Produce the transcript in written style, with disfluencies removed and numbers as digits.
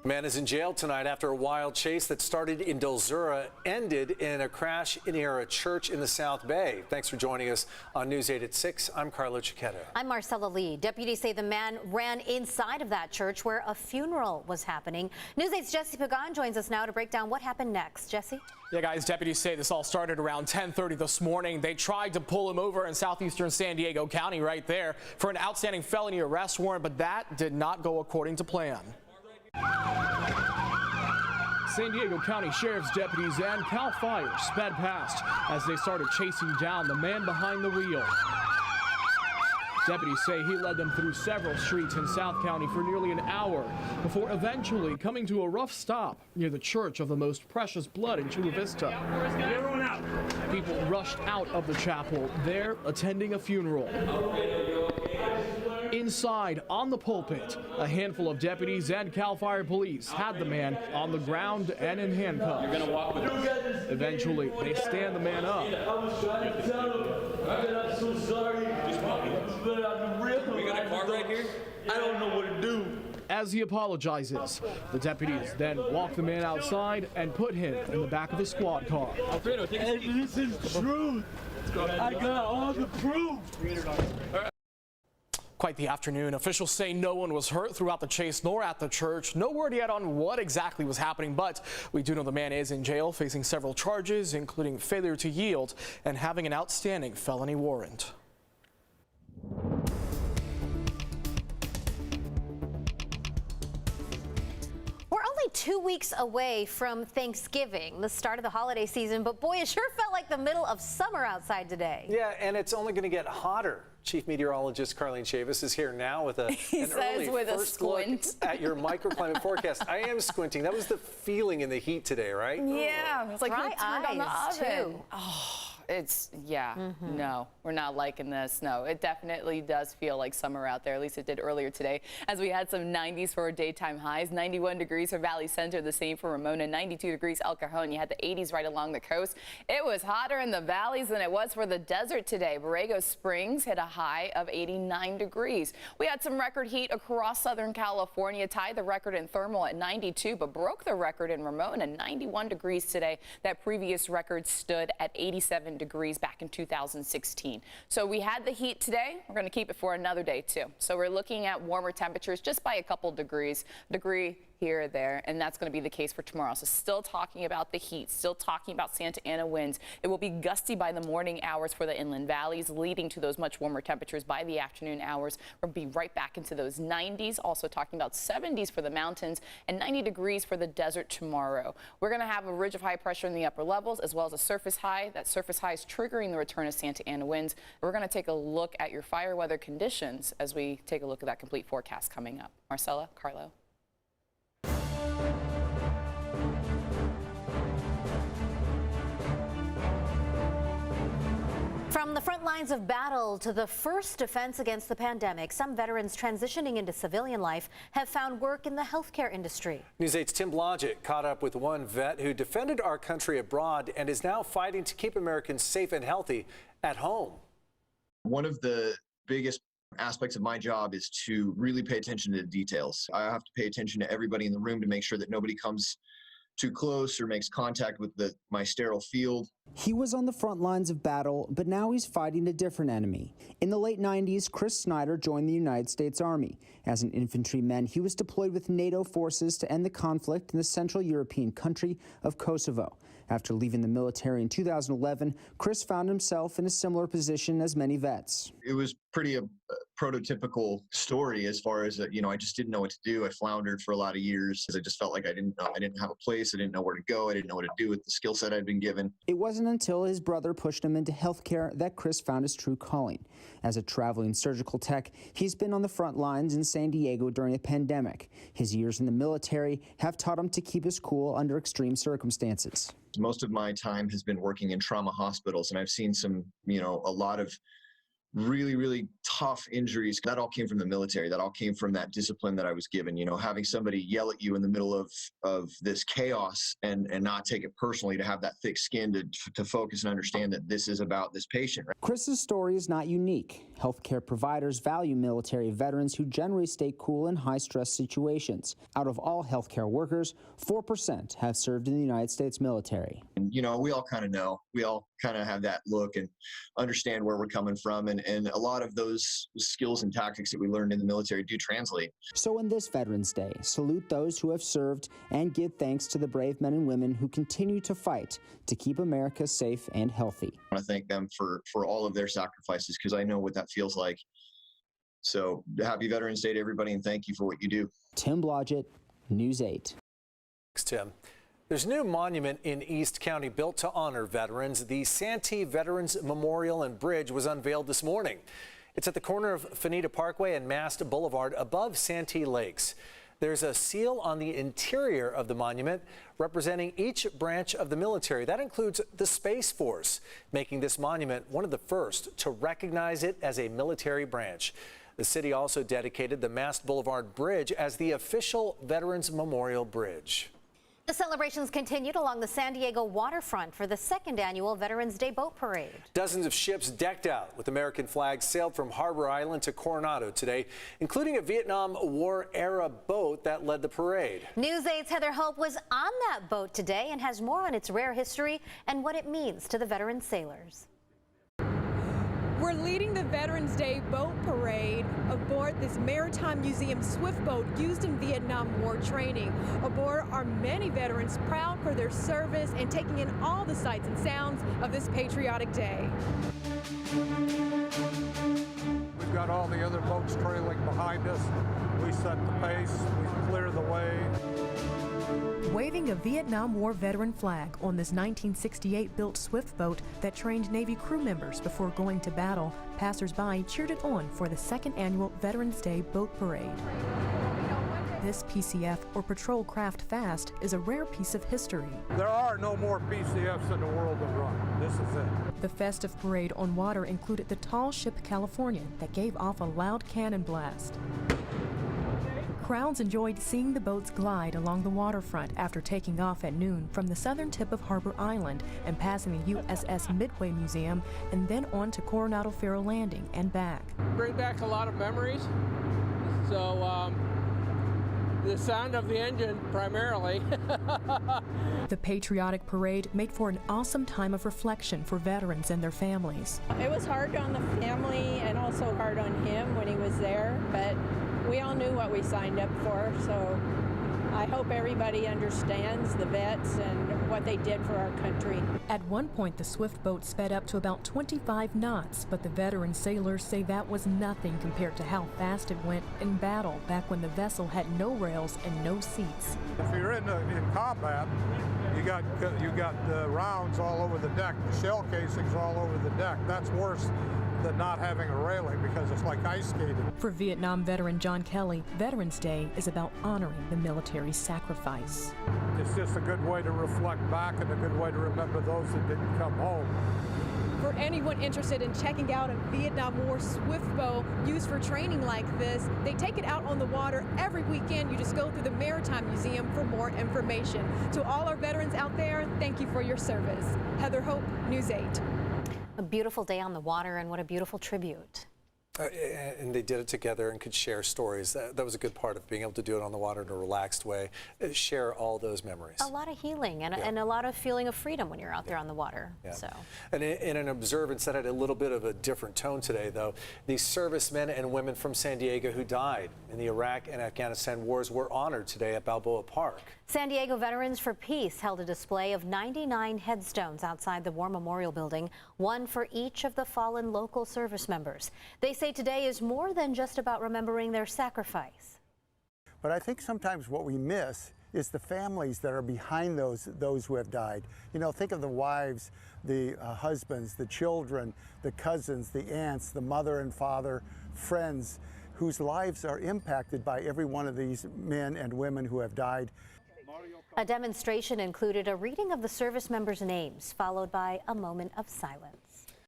A man is in jail tonight after a wild chase that started in Dulzura ended in a crash near a church in the South Bay. Thanks for joining us on News 8 at 6. I'm Carlo Cicchetto. I'm Marcella Lee. Deputies say the man ran inside of that church where a funeral was happening. News 8's Jesse Pagan joins us now to break down what happened next. Jesse? Yeah, guys, deputies say this all started around 10:30 this morning. They tried to pull him over in southeastern San Diego County right there for an outstanding felony arrest warrant, but that did not go according to plan. San Diego County Sheriff's deputies and CAL FIRE sped past as they started chasing down the man behind the wheel. Deputies say he led them through several streets in South County for nearly an hour before eventually coming to a rough stop near the Church of the Most Precious Blood in Chula Vista. Everyone out. People rushed out of the chapel, there attending a funeral. Inside, on the pulpit, a handful of deputies and CAL FIRE police had the man on the ground and in handcuffs. You're gonna walk with us. Eventually, they stand the man up. I was trying to tell him. I'm so sorry. Just walk with us. But I'm real. We got a car right here. I don't know what to do. As he apologizes, the deputies then walk the man outside and put him in the back of the squad car. Alfredo, take a seat. This is truth. I got all the proof. Quite the afternoon. Officials say no one was hurt throughout the chase nor at the church. No word yet on what exactly was happening, but we do know the man is in jail facing several charges, including failure to yield and having an outstanding felony warrant. We're only 2 weeks away from Thanksgiving, the start of the holiday season, but boy, it sure felt like the middle of summer outside today. Yeah, and it's only going to get hotter. Chief Meteorologist Carlene Chavis is here now with an early first look at your microclimate forecast. I am squinting. That was the feeling in the heat today, right? Yeah, it's like Dry you turned on the eyes, oven. too. Oh, it's, no, we're not liking this. No, it definitely does feel like summer out there. At least it did earlier today, as we had some 90s for our daytime highs. 91 degrees for Valley Center, the same for Ramona. 92 degrees El Cajon. You had the 80s right along the coast. It was hotter in the valleys than it was for the desert today. Borrego Springs hit a high of 89 degrees. We had some record heat across Southern California, tied the record in thermal at 92, but broke the record in Ramona, 91 degrees today. That previous record stood at 87 degrees back in 2016. So we had the heat today. We're going to keep it for another day too. So we're looking at warmer temperatures just by a couple degrees, degree here or there, and that's going to be the case for tomorrow. So still talking about the heat, still talking about Santa Ana winds. It will be gusty by the morning hours for the inland valleys, leading to those much warmer temperatures by the afternoon hours. We'll be right back into those 90s, also talking about 70s for the mountains and 90 degrees for the desert tomorrow. We're going to have a ridge of high pressure in the upper levels as well as a surface high. That surface high is triggering the return of Santa Ana winds. We're going to take a look at your fire weather conditions as we take a look at that complete forecast coming up. Marcella, Carlo. From the front lines of battle to the first defense against the pandemic, some veterans transitioning into civilian life have found work in the healthcare industry. News 8's Tim Blodgett caught up with one vet who defended our country abroad and is now fighting to keep Americans safe and healthy at home. One of the biggest aspects of my job is to really pay attention to the details. I have to pay attention to everybody in the room to make sure that nobody comes too close or makes contact with my sterile field. He was on the front lines of battle, but now he's fighting a different enemy. In the late 90s, Chris Snyder joined the United States Army. As an infantryman, he was deployed with NATO forces to end the conflict in the Central European country of Kosovo. After leaving the military in 2011, Chris found himself in a similar position as many vets. It was pretty prototypical story as far as, I just didn't know what to do. I floundered for a lot of years. I just felt like I didn't have a place. I didn't know where to go. I didn't know what to do with the skill set I'd been given. It wasn't until his brother pushed him into healthcare that Chris found his true calling. As a traveling surgical tech, he's been on the front lines in San Diego during a pandemic. His years in the military have taught him to keep his cool under extreme circumstances. Most of my time has been working in trauma hospitals, and I've seen a lot of really, really tough injuries. That all came from the military. That all came from that discipline that I was given. You know, having somebody yell at you in the middle of this chaos and not take it personally, to have that thick skin to focus and understand that this is about this patient. Right? Chris's story is not unique. Healthcare providers value military veterans who generally stay cool in high-stress situations. Out of all healthcare workers, 4% have served in the United States military. And, you know, we all kind of know. We all kind of have that look and understand where we're coming from. And a lot of those skills and tactics that we learned in the military do translate. So on this Veterans Day, salute those who have served and give thanks to the brave men and women who continue to fight to keep America safe and healthy. I want to thank them for all of their sacrifices, because I know what that feels like. So happy Veterans Day to everybody, and thank you for what you do. Tim Blodgett, News 8. Thanks, Tim. There's a new monument in East County built to honor veterans. The Santee Veterans Memorial and Bridge was unveiled this morning. It's at the corner of Fanita Parkway and Mast Boulevard above Santee Lakes. There's a seal on the interior of the monument representing each branch of the military. That includes the Space Force, making this monument one of the first to recognize it as a military branch. The city also dedicated the Mast Boulevard Bridge as the official Veterans Memorial Bridge. The celebrations continued along the San Diego waterfront for the second annual Veterans Day Boat Parade. Dozens of ships decked out with American flags sailed from Harbor Island to Coronado today, including a Vietnam War-era boat that led the parade. News 8's Heather Hope was on that boat today and has more on its rare history and what it means to the veteran sailors. We're leading the Veterans Day Boat Parade aboard this Maritime Museum swift boat used in Vietnam War training. Aboard are many veterans proud for their service and taking in all the sights and sounds of this patriotic day. We've got all the other boats trailing behind us. We set the pace, we clear the way. Waving a Vietnam War veteran flag on this 1968-built swift boat that trained Navy crew members before going to battle, passers-by cheered it on for the second annual Veterans Day Boat Parade. This PCF, or Patrol Craft Fast, is a rare piece of history. There are no more PCFs in the world to run. This is it. The festive parade on water included the tall ship Californian that gave off a loud cannon blast. Crowds enjoyed seeing the boats glide along the waterfront after taking off at noon from the southern tip of Harbor Island and passing the USS Midway Museum and then on to Coronado Ferro Landing and back. Bring back a lot of memories. So the sound of the engine primarily. The patriotic parade made for an awesome time of reflection for veterans and their families. It was hard on the family and also hard on him when he was there, but we all knew what we signed up for, so I hope everybody understands the vets and what they did for our country. At one point, the swift boat sped up to about 25 knots, but the veteran sailors say that was nothing compared to how fast it went in battle back when the vessel had no rails and no seats. If you're in combat, you got rounds all over the deck, the shell casings all over the deck. That's worse than not having a railing because it's like ice skating. For Vietnam veteran John Kelly, Veterans Day is about honoring the military's sacrifice. It's just a good way to reflect back and a good way to remember those that didn't come home. For anyone interested in checking out a Vietnam War swift boat used for training like this, they take it out on the water every weekend. You just go through the Maritime Museum for more information. To all our veterans out there, thank you for your service. Heather Hope, News 8. A beautiful day on the water, and what a beautiful tribute. And they did it together and could share stories. That was a good part of being able to do it on the water in a relaxed way, share all those memories. A lot of healing and a lot of feeling of freedom when you're out there on the water. Yeah. So. And in an observance that had a little bit of a different tone today, though, these servicemen and women from San Diego who died in the Iraq and Afghanistan wars were honored today at Balboa Park. San Diego Veterans for Peace held a display of 99 headstones outside the War Memorial Building, one for each of the fallen local service members. They say today is more than just about remembering their sacrifice. But I think sometimes what we miss is the families that are behind those who have died. You know, think of the wives, the husbands, the children, the cousins, the aunts, the mother and father, friends, whose lives are impacted by every one of these men and women who have died. A demonstration included a reading of the service members' names, followed by a moment of silence.